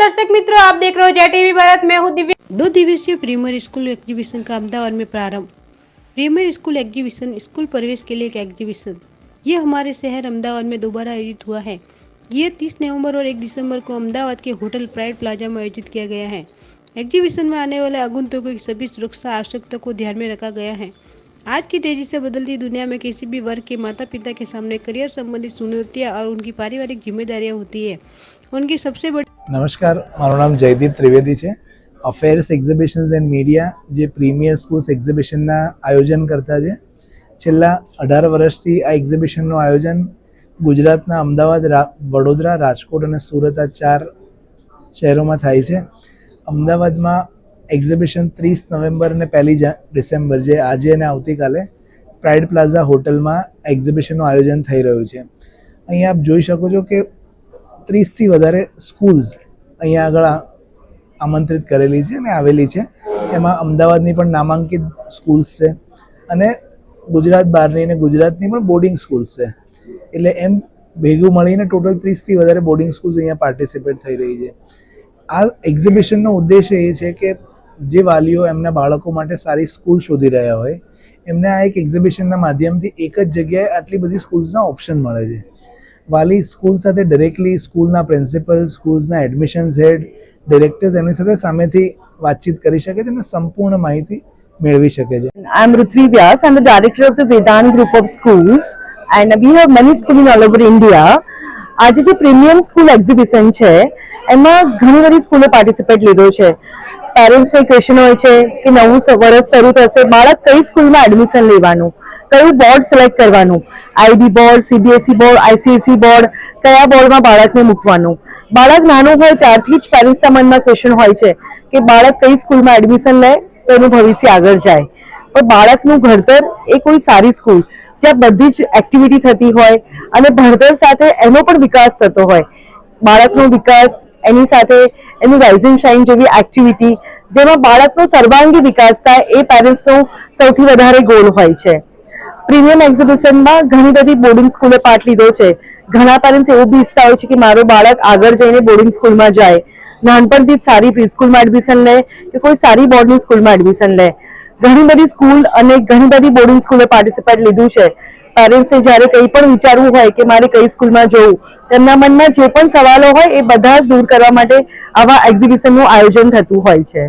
दर्शक मित्रों, आप देख रहे हो जय टीवी भारत। मैं हूँ दिव्या। 2 दिवसीय प्रीमियर स्कूल एग्जीबिशन का अहमदाबाद में प्रारंभ। प्रीमियर स्कूल एग्जीबिशन स्कूल परिवेश के लिए एक एग्जीबिशन ये हमारे शहर अहमदाबाद में दोबारा आयोजित हुआ है। ये 30 नवंबर और 1 दिसंबर को अहमदाबाद के होटल प्राइड प्लाजा में आयोजित किया गया है। एग्जीबिशन में आने वाले आगंतुकों की सभी सुरक्षा आवश्यकता को ध्यान में रखा गया है। आज की तेजी से बदलती दुनिया में किसी भी वर्ग के माता पिता के सामने करियर संबंधित चुनौतियां और उनकी पारिवारिक जिम्मेदारियां होती है। उनकी सबसे बड़ी नमस्कार, मारू नाम जयदीप त्रिवेदी है। अफेर्स एक्ઝિબિશન્સ एंड मीडिया જે પ્રીમિયર સ્કૂલ્સ એક્ઝિબિશનના આયોજન કરતા છે। છેલ્લા 18 વર્ષથી આ એક્ઝિબિશનનું આયોજન ગુજરાતના અમદાવાદ, વડોદરા, રાજકોટ અને સુરત આ 4 શહેરોમાં થાય છે। અમદાવાદમાં એક્ઝિબિશન 30 નવેમ્બર અને 1 ડિસેમ્બર જે આજે અને આવતીકાલે પ્રાઇડ પ્લાઝા હોટલમાં એક્ઝિબિશનનું આયોજન થઈ રહ્યું છે। અહીં આપ જોઈ શકો છો કે 30થી વધારે સ્કૂલ્સ અહીંયા આગળ આમંત્રિત કરેલી છે અને આવેલી છે। એમાં અમદાવાદની પણ નામાંકિત સ્કૂલ્સ છે અને ગુજરાત બહારની અને ગુજરાતની પણ બોર્ડિંગ સ્કૂલ્સ છે। એટલે એમ ભેગું મળીને ટોટલ 30થી વધારે બોર્ડિંગ સ્કૂલ્સ અહીંયા પાર્ટિસિપેટ થઈ રહી છે। આ એક્ઝિબિશનનો ઉદ્દેશ્ય એ છે કે જે વાલીઓ એમના બાળકો માટે સારી સ્કૂલ શોધી રહ્યા હોય એમને આ એક એક્ઝિબિશનના માધ્યમથી એક જ જગ્યાએ આટલી બધી સ્કૂલ્સના ઓપ્શન મળે છે। વાલી સ્કૂલ સાથે ડાયરેક્ટલી સ્કૂલના પ્રિન્સિપલ, સ્કૂલ્સના એડમિશન્સ હેડ, ડિરેક્ટર્સ એમની સાથે સામેથી વાતચીત કરી શકે છે અને સંપૂર્ણ માહિતી મેળવી શકે છે। I am Ruthvi Vyas. I am the director of the Vedant Group of Schools and we have many schools all over India. आज जो प्रीमियम स्कूल एग्जीबिशन है एमा घणी बड़ी स्कूलों पार्टिसिपेट लीधो छे। पेरेंट्स ने क्वेश्चन होय छे कि नवुं वर्ष शरू थशे, बाळक कई स्कूल में एडमिशन लेवानुं, कयुं बोर्ड सिलेक्ट करवानुं, IB board, CBSE board, ICSE board, कया बोर्ड में बाळकने मूकवानुं। बाळक नानुं होय त्यारथी ज पेरेंट्सना मनमा क्वेश्चन होय छे कि बाळक कई स्कूल में एडमिशन ले तो एनुं भविष्य आगळ जाय। पण बाळकनुं घडतर ए कोई सारी स्कूल જ્યાં બધી જ એક્ટિવિટી થતી હોય અને ભણતર સાથે એનો પણ વિકાસ થતો હોય। બાળકનો વિકાસ એની સાથે એનું રાઇઝિંગ શાઇન જેવી એક્ટિવિટી જેમાં બાળકનો સર્વાંગી વિકાસ થાય એ પેરેન્ટ્સનો સૌથી વધારે ગોલ હોય છે। પ્રીમિયમ એક્ઝિબિશનમાં ઘણી બધી બોર્ડિંગ સ્કૂલે પાર્ટ લીધો છે। ઘણા પેરેન્ટ્સ એવું બી ઈચ્છતા હોય છે કે મારો બાળક આગળ જઈને બોર્ડિંગ સ્કૂલમાં જાય, નાનપણથી જ સારી પ્રી સ્કૂલમાં એડમિશન લે કે કોઈ સારી બોર્ડની સ્કૂલમાં એડમિશન લે। ઘણી બધી સ્કૂલ અને ઘણી બધી બોર્ડિંગ સ્કૂલે પાર્ટિસિપેટ લીધું છે। પેરેન્ટ્સને જ્યારે કંઈ પણ વિચારવું હોય કે મારે કઈ સ્કૂલમાં જવું, તેમના મનમાં જે પણ સવાલો હોય એ બધા જ દૂર કરવા માટે આવા એક્ઝિબિશનનું આયોજન થતું હોય છે।